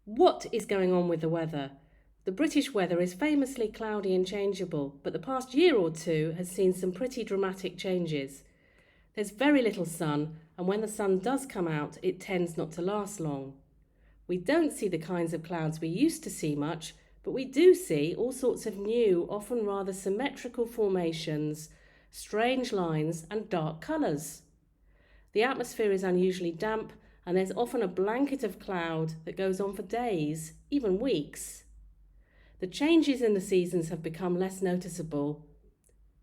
What is going on with the weather? The British weather is famously cloudy and changeable, but the past year or two has seen some pretty dramatic changes. There's very little sun, and when the sun does come out, it tends not to last long. We don't see the kinds of clouds we used to see much, but we do see all sorts of new, often rather symmetrical formations, strange lines, and dark colours. The atmosphere is unusually damp, and there's often a blanket of cloud that goes on for days, even weeks. The changes in the seasons have become less noticeable.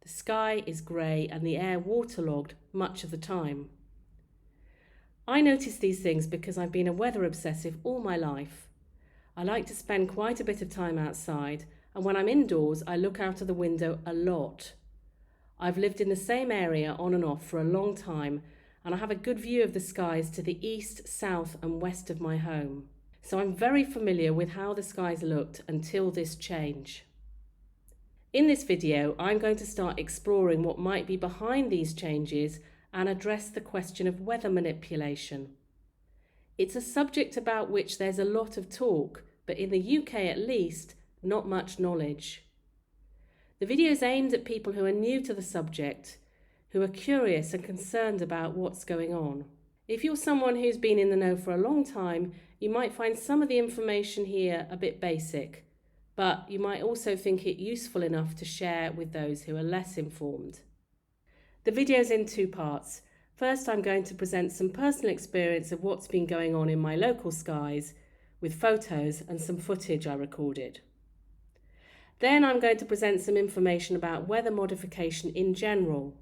The sky is grey and the air waterlogged much of the time. I notice these things because I've been a weather obsessive all my life. I like to spend quite a bit of time outside, and when I'm indoors, I look out of the window a lot. I've lived in the same area on and off for a long time, and I have a good view of the skies to the east, south, and west of my home. So I'm very familiar with how the skies looked until this change. In this video, I'm going to start exploring what might be behind these changes and address the question of weather manipulation. It's a subject about which there's a lot of talk, but in the UK at least, not much knowledge. The video is aimed at people who are new to the subject, who are curious and concerned about what's going on. If you're someone who's been in the know for a long time, you might find some of the information here a bit basic, but you might also think it useful enough to share with those who are less informed. The video's in two parts. First, I'm going to present some personal experience of what's been going on in my local skies, with photos and some footage I recorded. Then I'm going to present some information about weather modification in general.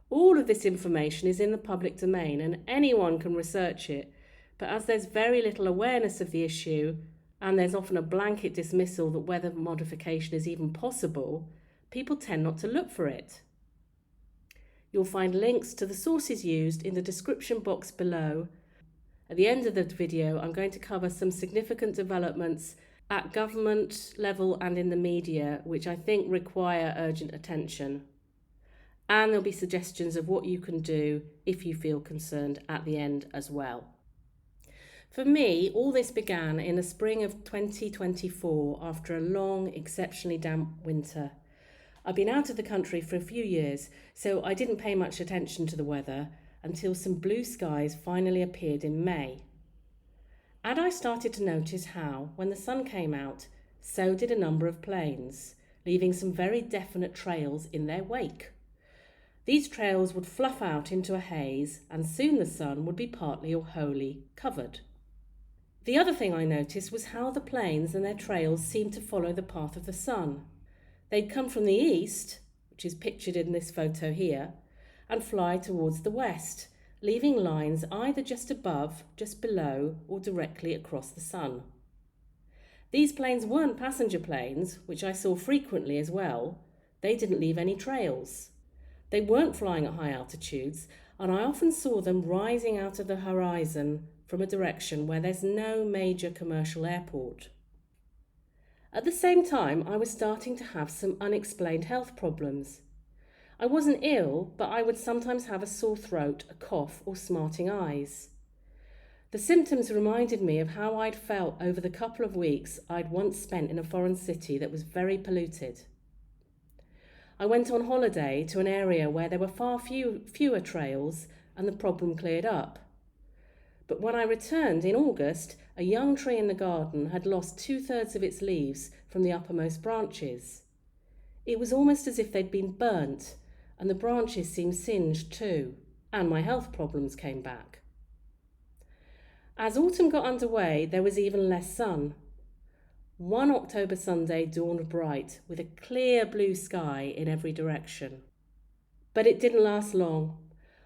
All of this information is in the public domain and anyone can research it, but as there's very little awareness of the issue, and there's often a blanket dismissal that weather modification is even possible, people tend not to look for it. You'll find links to the sources used in the description box below. At the end of the video, I'm going to cover some significant developments at government level and in the media, which I think require urgent attention. And there'll be suggestions of what you can do if you feel concerned at the end as well. For me, all this began in the spring of 2024 after a long, exceptionally damp winter. I've been out of the country for a few years, so I didn't pay much attention to the weather until some blue skies finally appeared in May. And I started to notice how, when the sun came out, so did a number of planes, leaving some very definite trails in their wake. These trails would fluff out into a haze, and soon the sun would be partly or wholly covered. The other thing I noticed was how the planes and their trails seemed to follow the path of the sun. They'd come from the east, which is pictured in this photo here, and fly towards the west, leaving lines either just above, just below, or directly across the sun. These planes weren't passenger planes, which I saw frequently as well. They didn't leave any trails. They weren't flying at high altitudes, and I often saw them rising out of the horizon from a direction where there's no major commercial airport. At the same time, I was starting to have some unexplained health problems. I wasn't ill, but I would sometimes have a sore throat, a cough, or smarting eyes. The symptoms reminded me of how I'd felt over the couple of weeks I'd once spent in a foreign city that was very polluted. I went on holiday to an area where there were far fewer trails and the problem cleared up. But when I returned in August, a young tree in the garden had lost 2/3 of its leaves from the uppermost branches. It was almost as if they'd been burnt, and the branches seemed singed too, and my health problems came back. As autumn got underway, there was even less sun. One October Sunday dawned bright, with a clear blue sky in every direction. But it didn't last long.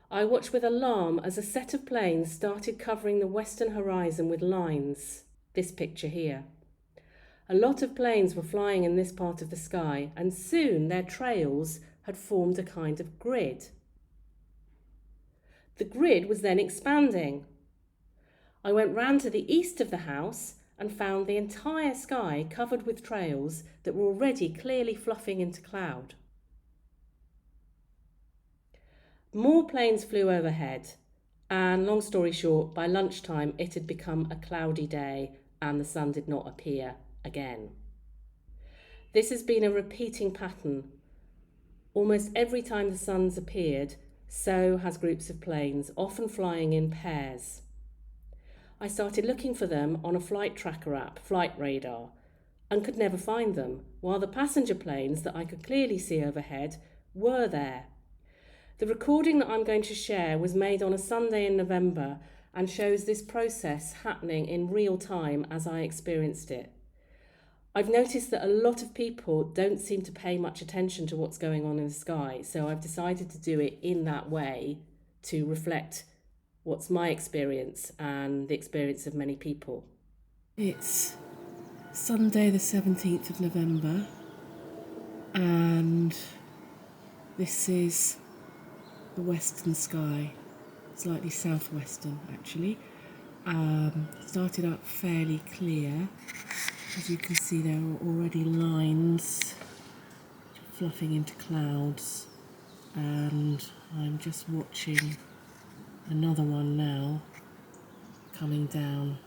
I watched with alarm as a set of planes started covering the western horizon with lines, this picture here. A lot of planes were flying in this part of the sky, and soon their trails had formed a kind of grid. The grid was then expanding. I went round to the east of the house and found the entire sky covered with trails that were already clearly fluffing into cloud. More planes flew overhead, and long story short, by lunchtime it had become a cloudy day and the sun did not appear again. This has been a repeating pattern. Almost every time the sun's appeared, so has groups of planes, often flying in pairs. I started looking for them on a flight tracker app, Flight Radar, and could never find them, while the passenger planes that I could clearly see overhead were there. The recording that I'm going to share was made on a Sunday in November and shows this process happening in real time as I experienced it. I've noticed that a lot of people don't seem to pay much attention to what's going on in the sky, so I've decided to do it in that way to reflect what's my experience and the experience of many people. It's Sunday the 17th of November, and this is the western sky, slightly southwestern actually. Started out fairly clear. As you can see, there are already lines fluffing into clouds, and I'm just watching another one now coming down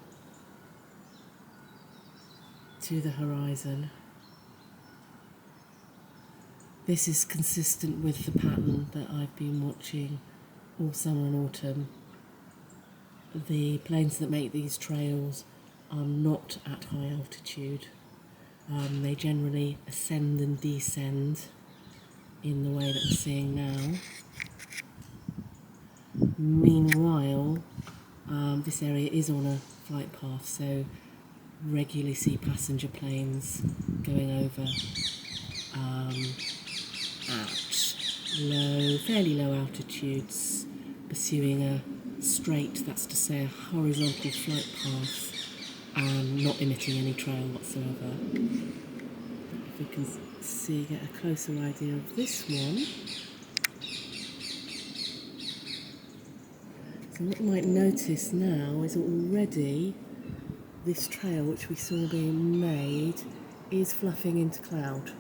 to the horizon. This is consistent with the pattern that I've been watching all summer and autumn. The planes that make these trails are not at high altitude. They generally ascend and descend in the way that we're seeing now. Meanwhile, this area is on a flight path, so regularly see passenger planes going over at fairly low altitudes, pursuing a straight, that's to say a horizontal flight path, and not emitting any trail whatsoever. If we can get a closer idea of this one. So what you might notice now is already this trail which we saw being made is fluffing into cloud.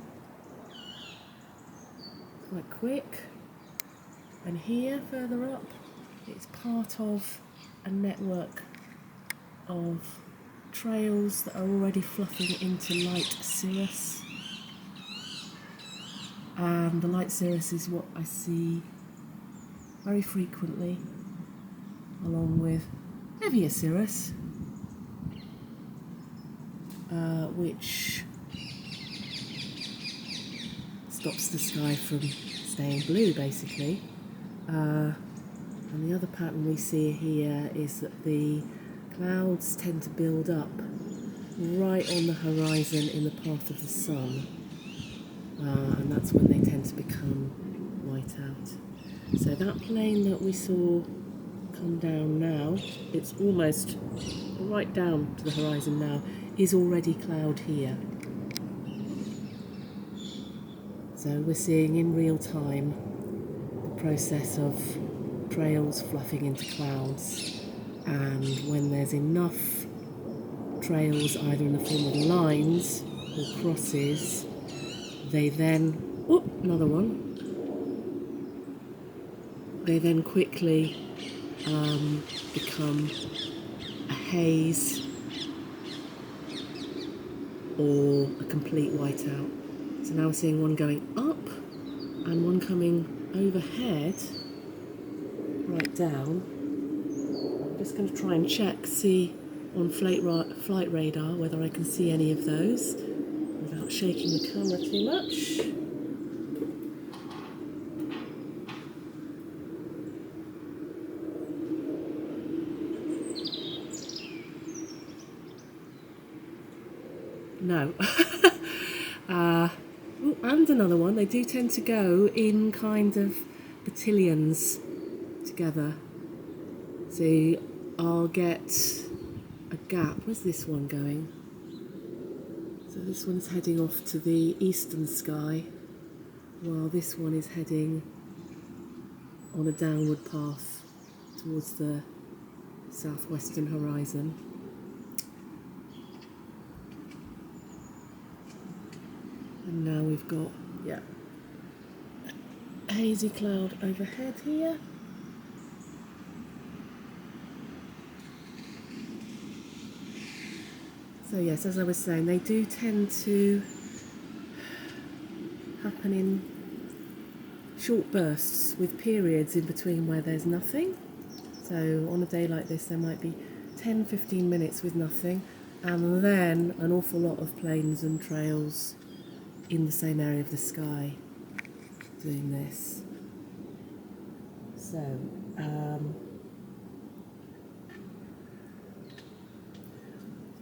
Quite quick. And here, further up, it's part of a network of trails that are already fluffing into light cirrus. And the light cirrus is what I see very frequently, along with heavier cirrus, which stops the sky from staying blue, basically. And the other pattern we see here is that the clouds tend to build up right on the horizon in the path of the sun, and that's when they tend to become white out. So that plane that we saw come down now, it's almost right down to the horizon now, is already cloud here. So we're seeing in real time the process of trails fluffing into clouds, and when there's enough trails either in the form of lines or crosses, they then, another one, they then quickly become a haze or a complete whiteout. So now we're seeing one going up and one coming overhead, right down. I'm just going to try and see on flight radar whether I can see any of those without shaking the camera too much. No. And another one. They do tend to go in kind of battalions together. So I'll get a gap. Where's this one going? So this one's heading off to the eastern sky, while this one is heading on a downward path towards the southwestern horizon. And now we've got, a hazy cloud overhead here. So yes, as I was saying, they do tend to happen in short bursts with periods in between where there's nothing. So on a day like this there might be 10-15 minutes with nothing, and then an awful lot of planes and trails in the same area of the sky doing this. So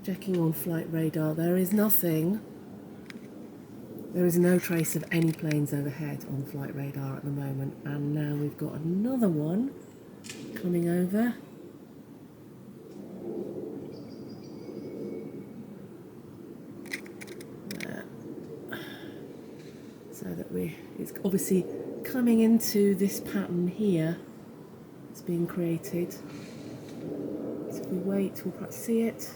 checking on flight radar, there is nothing. There is no trace of any planes overhead on flight radar at the moment, and now we've got another one coming over. So that it's obviously coming into this pattern here. It's being created. So if we wait, we'll perhaps see it.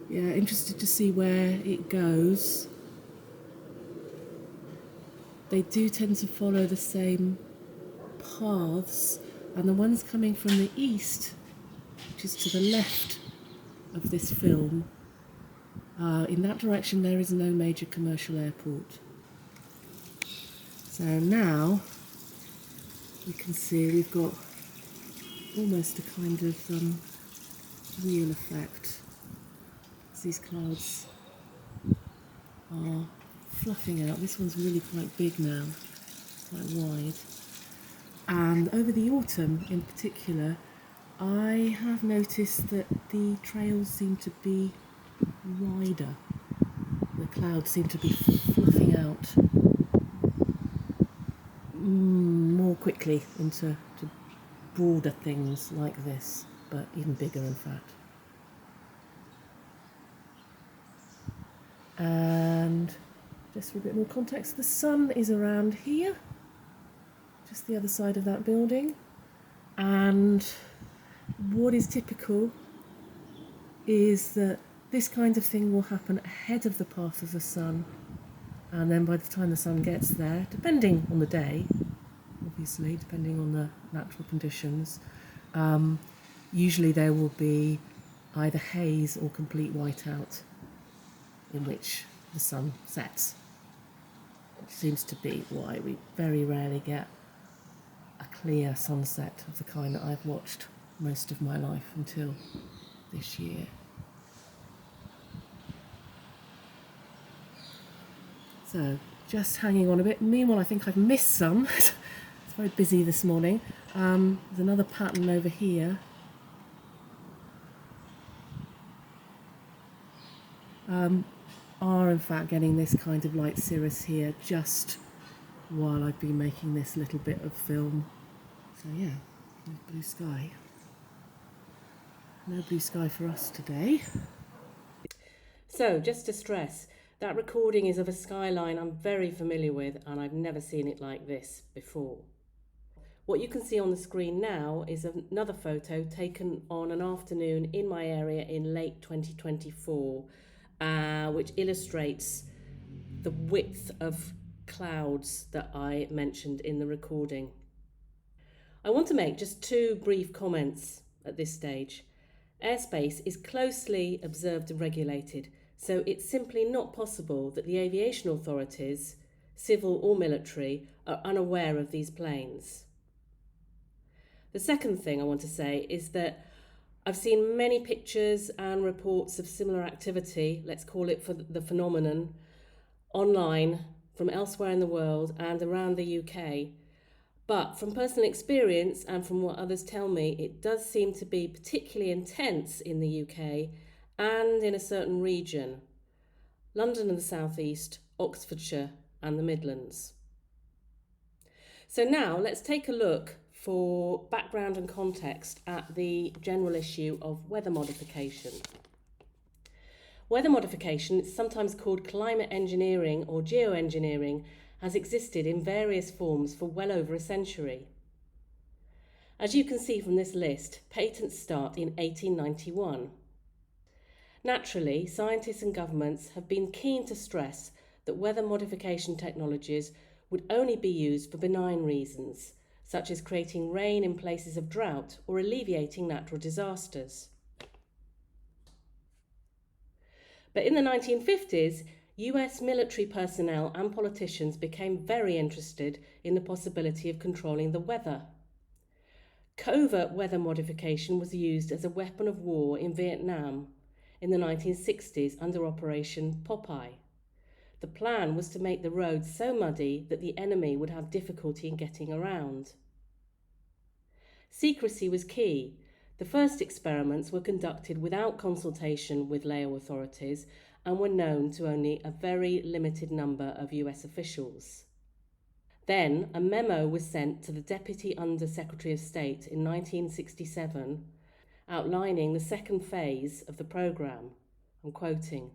Yeah, interested to see where it goes. They do tend to follow the same paths, and the ones coming from the east, which is to the left of this film, in that direction there is no major commercial airport. So now you can see we've got almost a kind of wheel effect. These clouds are fluffing out. This one's really quite big now, quite wide. And over the autumn in particular, I have noticed that the trails seem to be wider. The clouds seem to be fluffing out more quickly into broader things like this, but even bigger in fact. And just for a bit more context, the sun is around here, just the other side of that building, and what is typical is that this kind of thing will happen ahead of the path of the sun, and then by the time the sun gets there, depending on the day, obviously, depending on the natural conditions, usually there will be either haze or complete whiteout in which the sun sets. Which seems to be why we very rarely get a clear sunset of the kind that I've watched most of my life until this year. So, just hanging on a bit. Meanwhile, I think I've missed some. It's very busy this morning. There's another pattern over here. Are in fact getting this kind of light cirrus here just while I've been making this little bit of film. So yeah, blue sky. No blue sky for us today. So just to stress, that recording is of a skyline I'm very familiar with, and I've never seen it like this before. What you can see on the screen now is another photo taken on an afternoon in my area in late 2024, which illustrates the width of clouds that I mentioned in the recording. I want to make just two brief comments at this stage. Airspace is closely observed and regulated, so it's simply not possible that the aviation authorities, civil or military, are unaware of these planes. The second thing I want to say is that I've seen many pictures and reports of similar activity, let's call it for the phenomenon, online from elsewhere in the world and around the UK. But from personal experience and from what others tell me, it does seem to be particularly intense in the UK and in a certain region: London and the South East, Oxfordshire and the Midlands. So now let's take a look for background and context at the general issue of weather modification. Weather modification, it's sometimes called climate engineering or geoengineering, has existed in various forms for well over a century. As you can see from this list, patents start in 1891. Naturally, scientists and governments have been keen to stress that weather modification technologies would only be used for benign reasons, such as creating rain in places of drought or alleviating natural disasters. But in the 1950s, US military personnel and politicians became very interested in the possibility of controlling the weather. Covert weather modification was used as a weapon of war in Vietnam in the 1960s under Operation Popeye. The plan was to make the roads so muddy that the enemy would have difficulty in getting around. Secrecy was key. The first experiments were conducted without consultation with Lao authorities and were known to only a very limited number of US officials. Then a memo was sent to the Deputy Under Secretary of State in 1967 outlining the second phase of the programme. I'm quoting,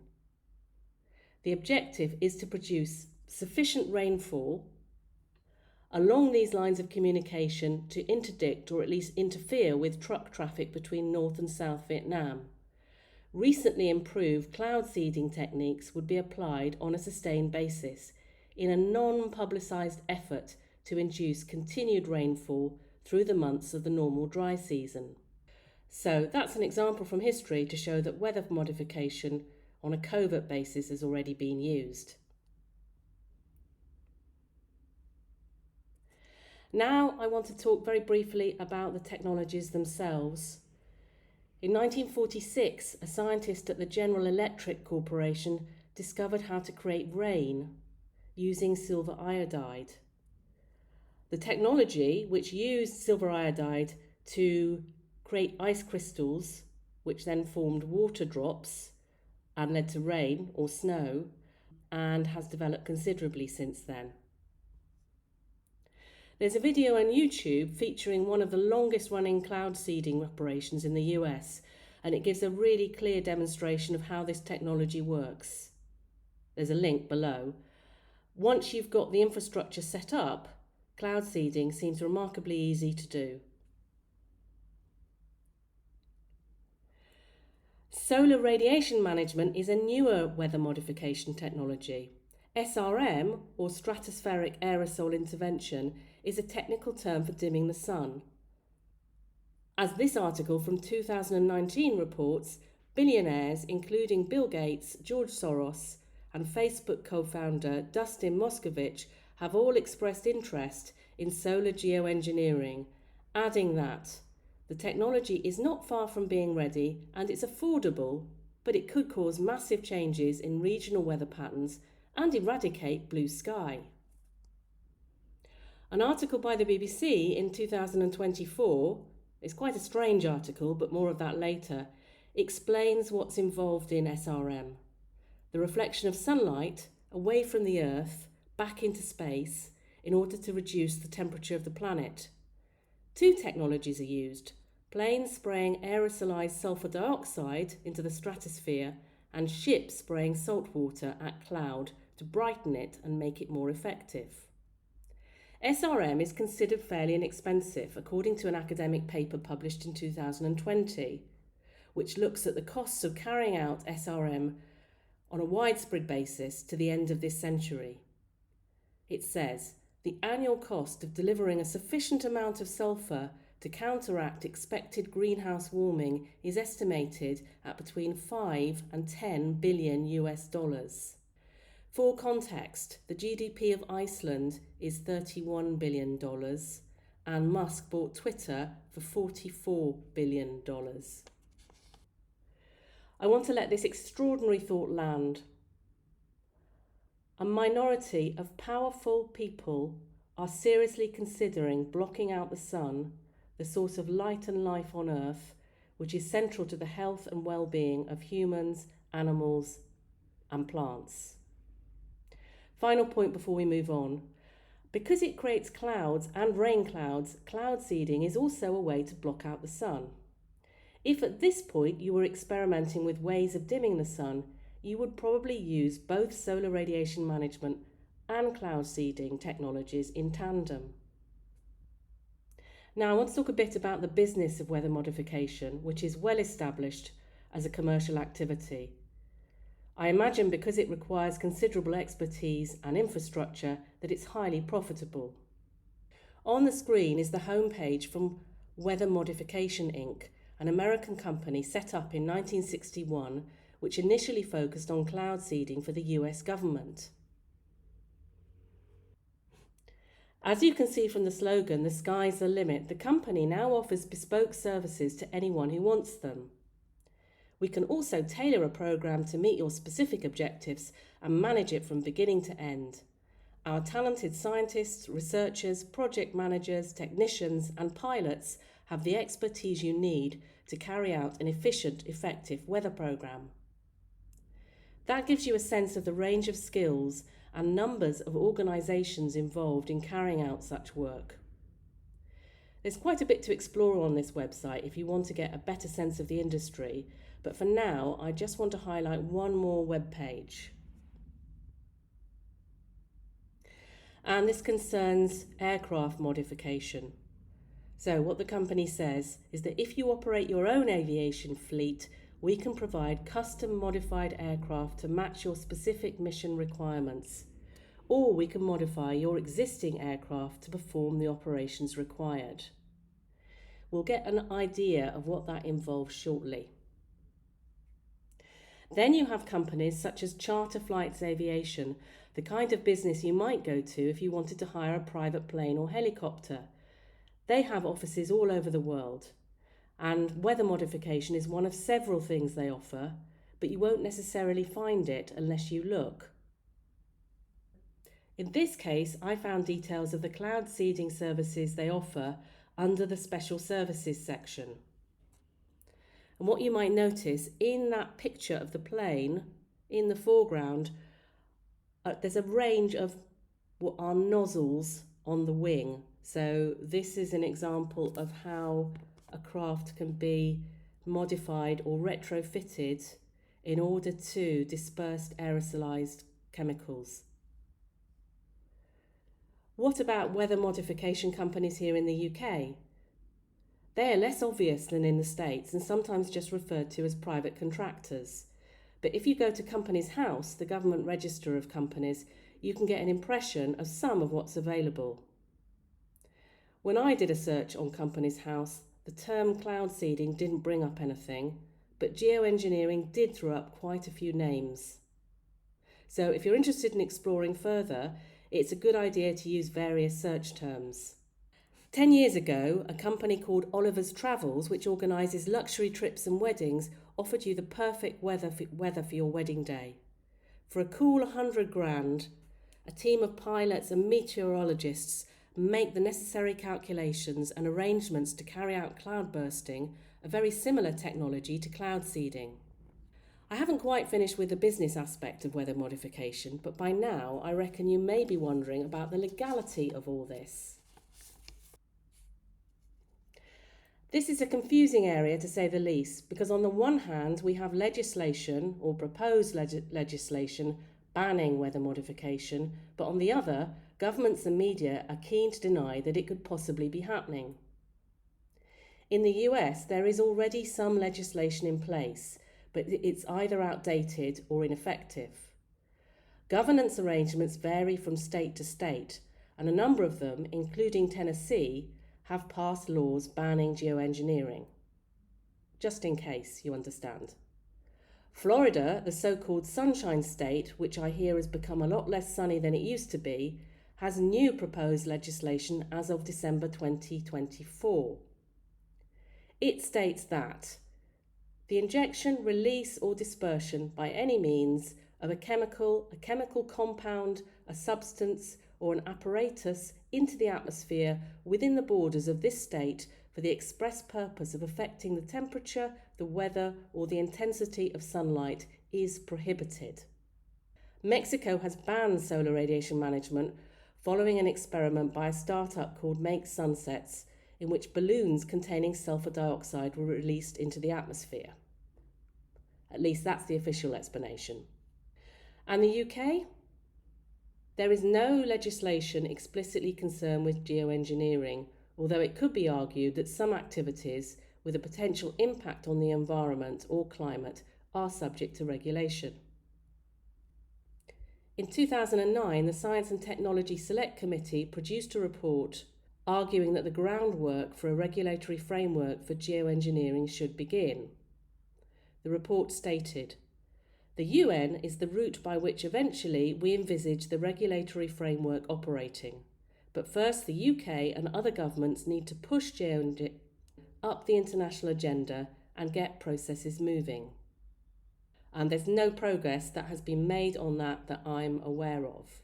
"The objective is to produce sufficient rainfall along these lines of communication to interdict or at least interfere with truck traffic between North and South Vietnam. Recently improved cloud seeding techniques would be applied on a sustained basis in a non-publicised effort to induce continued rainfall through the months of the normal dry season." So that's an example from history to show that weather modification on a covert basis has already been used. Now I want to talk very briefly about the technologies themselves. In 1946, a scientist at the General Electric Corporation discovered how to create rain using silver iodide. The technology, which used silver iodide to create ice crystals, which then formed water drops and led to rain or snow, and has developed considerably since then. There's a video on YouTube featuring one of the longest running cloud seeding operations in the US, and it gives a really clear demonstration of how this technology works. There's a link below. Once you've got the infrastructure set up, cloud seeding seems remarkably easy to do. Solar radiation management is a newer weather modification technology. SRM, or stratospheric aerosol intervention, is a technical term for dimming the sun. As this article from 2019 reports, billionaires including Bill Gates, George Soros, and Facebook co-founder Dustin Moskovich have all expressed interest in solar geoengineering, adding that the technology is not far from being ready and it's affordable, but it could cause massive changes in regional weather patterns and eradicate blue sky. An article by the BBC in 2024, it's quite a strange article, but more of that later, explains what's involved in SRM. The reflection of sunlight away from the Earth back into space in order to reduce the temperature of the planet. Two technologies are used: planes spraying aerosolized sulfur dioxide into the stratosphere and ships spraying salt water at cloud to brighten it and make it more effective. SRM is considered fairly inexpensive, according to an academic paper published in 2020, which looks at the costs of carrying out SRM on a widespread basis to the end of this century. It says, the annual cost of delivering a sufficient amount of sulfur to counteract expected greenhouse warming is estimated at between 5 and 10 billion US dollars. For context, the GDP of Iceland is $31 billion, and Musk bought Twitter for $44 billion. I want to let this extraordinary thought land. A minority of powerful people are seriously considering blocking out the sun, the source of light and life on Earth, which is central to the health and well-being of humans, animals, and plants. Final point before we move on. Because it creates clouds and rain clouds, cloud seeding is also a way to block out the sun. If at this point you were experimenting with ways of dimming the sun, you would probably use both solar radiation management and cloud seeding technologies in tandem. Now I want to talk a bit about the business of weather modification, which is well established as a commercial activity. I imagine because it requires considerable expertise and infrastructure that it's highly profitable. On the screen is the homepage from Weather Modification Inc., an American company set up in 1961 which initially focused on cloud seeding for the US government. As you can see from the slogan, "The sky's the limit," the company now offers bespoke services to anyone who wants them. We can also tailor a program to meet your specific objectives and manage it from beginning to end. Our talented scientists, researchers, project managers, technicians, and pilots have the expertise you need to carry out an efficient, effective weather program. That gives you a sense of the range of skills and numbers of organisations involved in carrying out such work. There's quite a bit to explore on this website if you want to get a better sense of the industry, but for now I just want to highlight one more web page. And this concerns aircraft modification. So what the company says is that if you operate your own aviation fleet, we can provide custom modified aircraft to match your specific mission requirements, or we can modify your existing aircraft to perform the operations required. We'll get an idea of what that involves shortly. Then you have companies such as Charter Flights Aviation, the kind of business you might go to if you wanted to hire a private plane or helicopter. They have offices all over the world, and weather modification is one of several things they offer, but you won't necessarily find it unless you look. In this case, I found details of the cloud seeding services they offer under the Special Services section. And what you might notice in that picture of the plane, in the foreground, there's a range of what are nozzles on the wing. So this is an example of how a craft can be modified or retrofitted in order to disperse aerosolized chemicals. What about weather modification companies here in the UK? They are less obvious than in the States and sometimes just referred to as private contractors. But if you go to Companies House, the government register of companies, you can get an impression of some of what's available. When I did a search on Companies House, the term cloud seeding didn't bring up anything, but geoengineering did throw up quite a few names. So if you're interested in exploring further, it's a good idea to use various search terms. 10 years ago, a company called Oliver's Travels, which organises luxury trips and weddings, offered you the perfect weather for your wedding day. For a cool 100 grand, a team of pilots and meteorologists make the necessary calculations and arrangements to carry out cloud bursting, a very similar technology to cloud seeding. I haven't quite finished with the business aspect of weather modification, but by now I reckon you may be wondering about the legality of all this. This is a confusing area to say the least, because on the one hand we have legislation or proposed legislation banning weather modification, but on the other, governments and media are keen to deny that it could possibly be happening. In the US, there is already some legislation in place, but it's either outdated or ineffective. Governance arrangements vary from state to state, and a number of them, including Tennessee, have passed laws banning geoengineering. Just in case you understand. Florida, the so-called Sunshine State, which I hear has become a lot less sunny than it used to be, has new proposed legislation as of December 2024. It states that the injection, release or dispersion by any means of a chemical compound, a substance or an apparatus into the atmosphere within the borders of this state for the express purpose of affecting the temperature, the weather or the intensity of sunlight is prohibited. Mexico has banned solar radiation management following an experiment by a startup called Make Sunsets, in which balloons containing sulfur dioxide were released into the atmosphere. At least that's the official explanation. And the UK? There is no legislation explicitly concerned with geoengineering, although it could be argued that some activities with a potential impact on the environment or climate are subject to regulation. In 2009, the Science and Technology Select Committee produced a report arguing that the groundwork for a regulatory framework for geoengineering should begin. The report stated, "The UN is the route by which eventually we envisage the regulatory framework operating. But first, the UK and other governments need to push geoengineering up the international agenda and get processes moving." And there's no progress that has been made on that I'm aware of.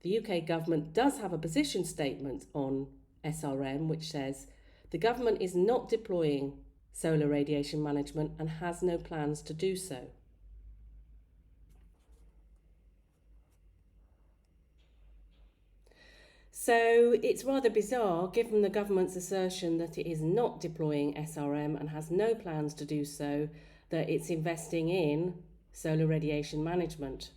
The UK government does have a position statement on SRM which says the government is not deploying solar radiation management and has no plans to do so. So it's rather bizarre, given the government's assertion that it is not deploying SRM and has no plans to do so, that it's investing in solar radiation management.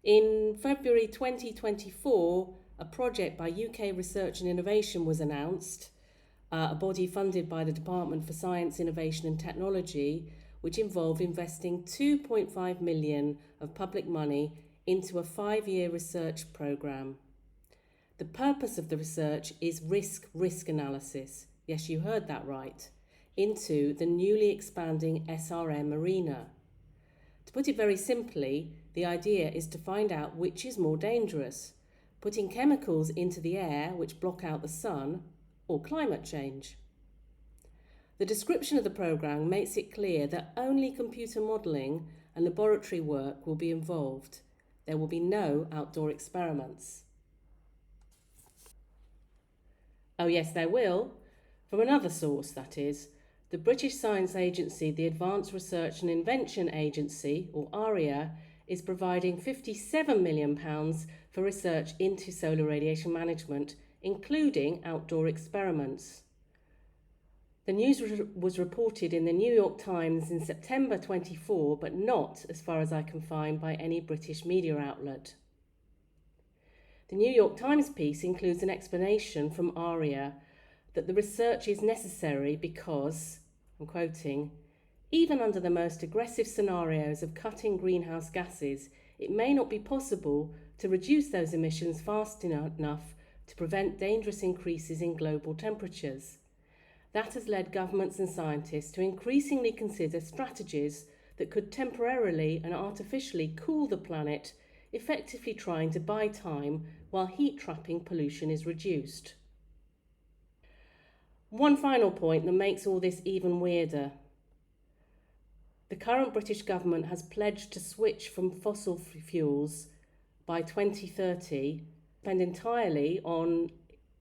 In February 2024, a project by UK Research and Innovation was announced, a body funded by the Department for Science, Innovation and Technology, which involved investing 2.5 million of public money into a 5-year research programme. The purpose of the research is risk analysis, yes, you heard that right, into the newly expanding SRM arena. To put it very simply, the idea is to find out which is more dangerous, putting chemicals into the air which block out the sun, or climate change. The description of the programme makes it clear that only computer modelling and laboratory work will be involved. There will be no outdoor experiments. Oh yes, there will. From another source, that is. The British Science Agency, the Advanced Research and Invention Agency, or ARIA, is providing £57 million for research into solar radiation management, including outdoor experiments. The news was reported in the New York Times in September 24, but not, as far as I can find, by any British media outlet. The New York Times piece includes an explanation from ARIA that the research is necessary because, I'm quoting, "Even under the most aggressive scenarios of cutting greenhouse gases, it may not be possible to reduce those emissions fast enough to prevent dangerous increases in global temperatures. That has led governments and scientists to increasingly consider strategies that could temporarily and artificially cool the planet, effectively trying to buy time while heat-trapping pollution is reduced." One final point that makes all this even weirder. The current British government has pledged to switch from fossil fuels by 2030, depend entirely on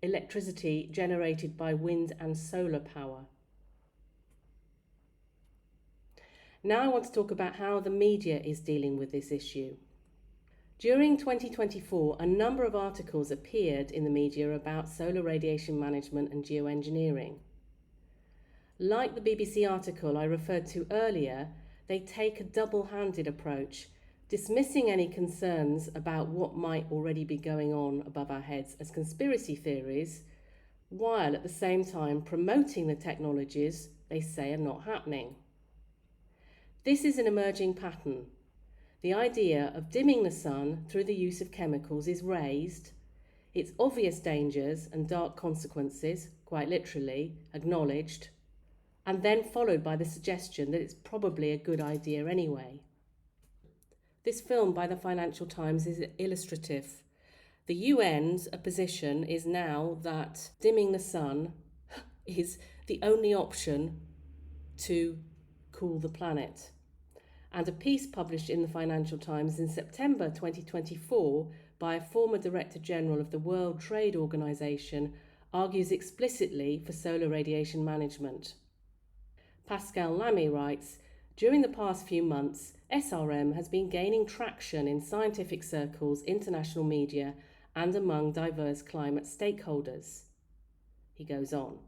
electricity generated by wind and solar power. Now I want to talk about how the media is dealing with this issue. During 2024, a number of articles appeared in the media about solar radiation management and geoengineering. Like the BBC article I referred to earlier, they take a double-handed approach, dismissing any concerns about what might already be going on above our heads as conspiracy theories, while at the same time promoting the technologies they say are not happening. This is an emerging pattern. The idea of dimming the sun through the use of chemicals is raised, its obvious dangers and dark consequences, quite literally, acknowledged, and then followed by the suggestion that it's probably a good idea anyway. This film by the Financial Times is illustrative. The UN's position is now that dimming the sun is the only option to cool the planet. And a piece published in the Financial Times in September 2024 by a former Director General of the World Trade Organization argues explicitly for solar radiation management. Pascal Lamy writes, "During the past few months, SRM has been gaining traction in scientific circles, international media, and among diverse climate stakeholders." He goes on,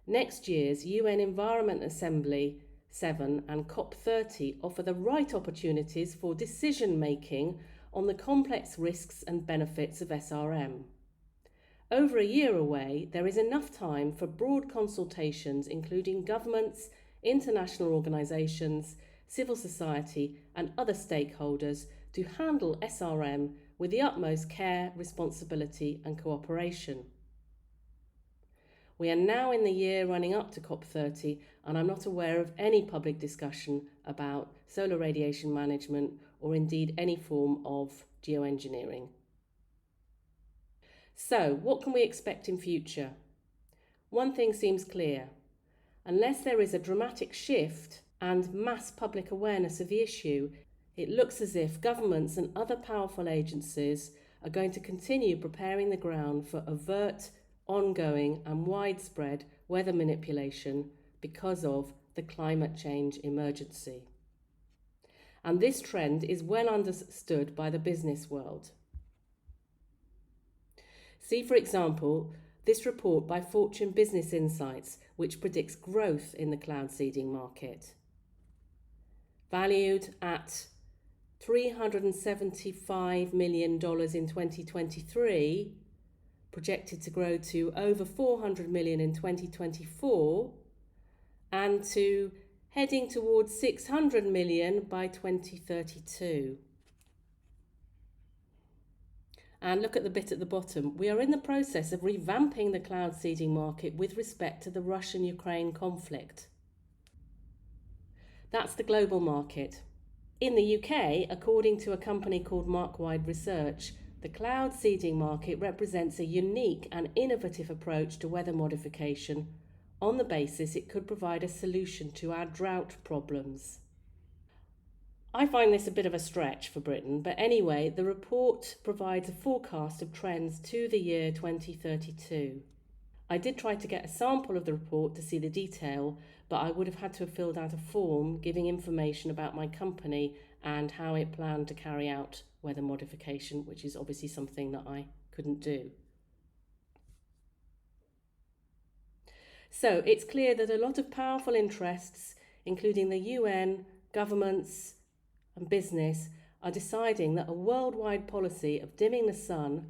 "Next year's UN Environment Assembly 7 and COP30 offer the right opportunities for decision-making on the complex risks and benefits of SRM. Over a year away, there is enough time for broad consultations including governments, international organisations, civil society and other stakeholders to handle SRM with the utmost care, responsibility and cooperation. We are now in the year running up to COP30 and I'm not aware of any public discussion about solar radiation management or indeed any form of geoengineering. So, what can we expect in future? One thing seems clear. Unless there is a dramatic shift and mass public awareness of the issue, it looks as if governments and other powerful agencies are going to continue preparing the ground for overt, ongoing and widespread weather manipulation because of the climate change emergency. And this trend is well understood by the business world. See, for example, this report by Fortune Business Insights, which predicts growth in the cloud seeding market. Valued at $375 million in 2023, projected to grow to over $400 million in 2024, and to heading towards $600 million by 2032. And look at the bit at the bottom. We are in the process of revamping the cloud seeding market with respect to the Russian-Ukraine conflict. That's the global market. In the UK, according to a company called Markwide Research, the cloud seeding market represents a unique and innovative approach to weather modification on the basis it could provide a solution to our drought problems. I find this a bit of a stretch for Britain, but anyway, the report provides a forecast of trends to the year 2032. I did try to get a sample of the report to see the detail, but I would have had to have filled out a form giving information about my company and how it planned to carry out weather modification, which is obviously something that I couldn't do. So it's clear that a lot of powerful interests, including the UN, governments, and business, are deciding that a worldwide policy of dimming the sun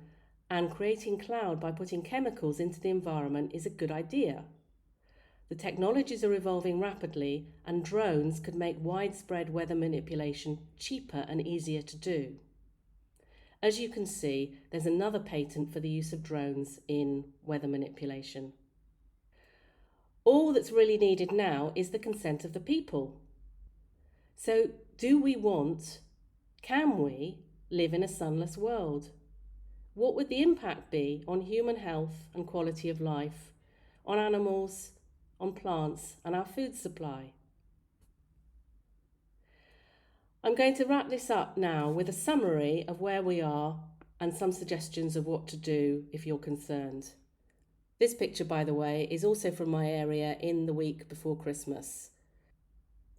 and creating cloud by putting chemicals into the environment is a good idea. The technologies are evolving rapidly and drones could make widespread weather manipulation cheaper and easier to do. As you can see, there's another patent for the use of drones in weather manipulation. All that's really needed now is the consent of the people. So, do we want, can we, live in a sunless world? What would the impact be on human health and quality of life, on animals, on plants and our food supply? I'm going to wrap this up now with a summary of where we are and some suggestions of what to do if you're concerned. This picture, by the way, is also from my area in the week before Christmas.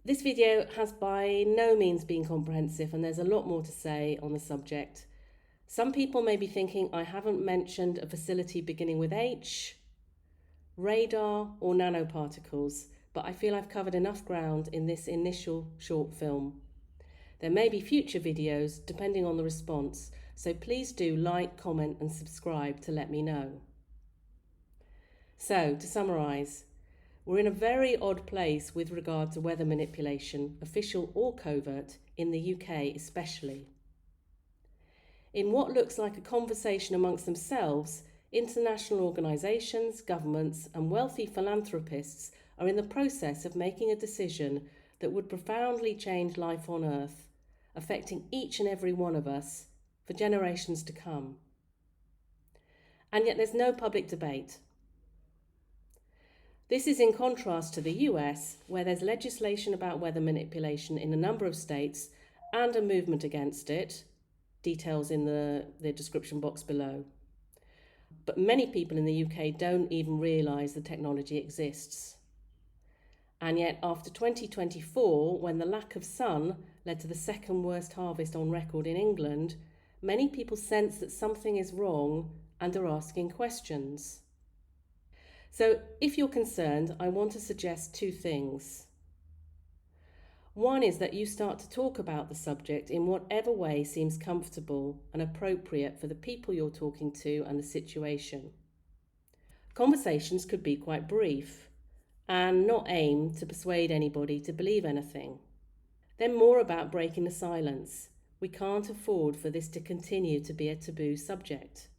This video has by no means been comprehensive and there's a lot more to say on the subject. Some people may be thinking I haven't mentioned a facility beginning with H, radar or nanoparticles, but I feel I've covered enough ground in this initial short film. There may be future videos depending on the response, so please do like, comment and subscribe to let me know. So, to summarise, we're in a very odd place with regard to weather manipulation, official or covert, in the UK especially. In what looks like a conversation amongst themselves, international organisations, governments and wealthy philanthropists are in the process of making a decision that would profoundly change life on Earth, affecting each and every one of us for generations to come. And yet there's no public debate. This is in contrast to the US, where there's legislation about weather manipulation in a number of states and a movement against it, details in the description box below. But many people in the UK don't even realise the technology exists. And yet after 2024, when the lack of sun led to the second worst harvest on record in England, many people sense that something is wrong and are asking questions. So if you're concerned, I want to suggest two things. One is that you start to talk about the subject in whatever way seems comfortable and appropriate for the people you're talking to and the situation. Conversations could be quite brief and not aim to persuade anybody to believe anything. Then more about breaking the silence. We can't afford for this to continue to be a taboo subject.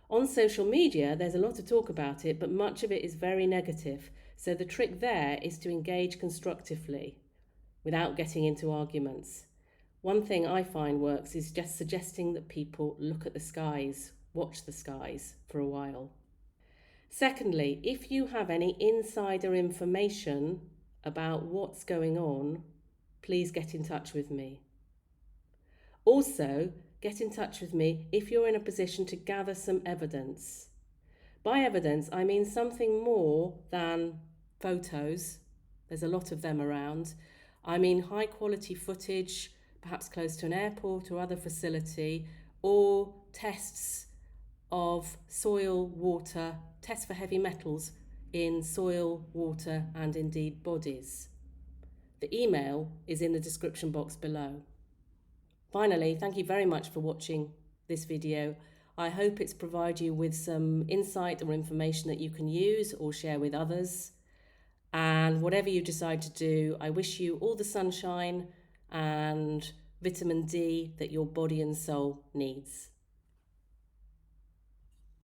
On social media, there's a lot of talk about it, but much of it is very negative. So the trick there is to engage constructively without getting into arguments. One thing I find works is just suggesting that people look at the skies, watch the skies for a while. Secondly, if you have any insider information about what's going on, please get in touch with me. Also, get in touch with me if you're in a position to gather some evidence. By evidence, I mean something more than photos. There's a lot of them around. I mean high quality footage, perhaps close to an airport or other facility, or tests of soil, water, tests for heavy metals in soil, water, and indeed bodies. The email is in the description box below. Finally, thank you very much for watching this video. I hope it's provided you with some insight or information that you can use or share with others. And whatever you decide to do, I wish you all the sunshine and vitamin D that your body and soul needs.